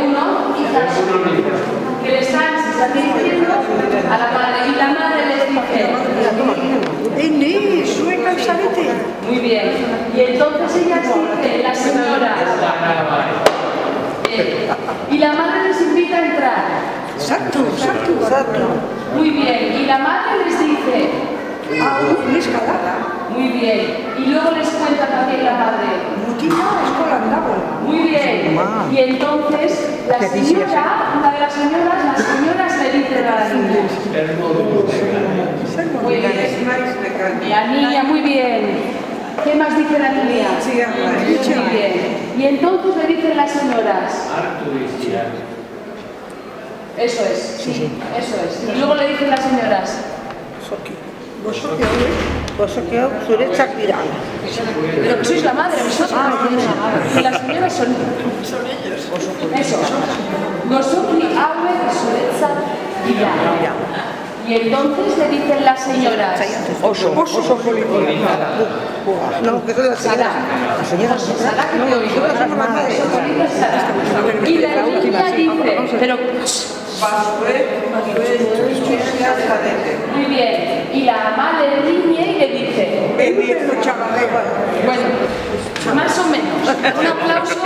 uno que le están diciendo a la madre y la madre les dice muy bien, y entonces ellas dicen, la señora y la madre les invita a entrar. Exacto. Muy bien, y la madre les dice Una escalada. muy bien, y luego les cuenta también la madre. Muy bien, y entonces la señora, una de las señoras le dice a la niña. Muy bien, la niña, muy bien. ¿Qué más dice la niña? Muy bien. Y entonces le dicen las señoras. Eso es, sí, eso es. Y luego le dicen las señoras. Vosotros sois Shakirana. Pero que sois la madre, vosotros. Y las señoras son ellos. Eso. Nosotros habla de Soretza Girana. Y entonces le dicen las señoras. Oso policía. No, que soy la señora. La señora. No, yo soy la madre. Y la niña dice, pero... Muy bien. Y la madre riñe y le dice... Bueno, Bueno, más o menos. Un aplauso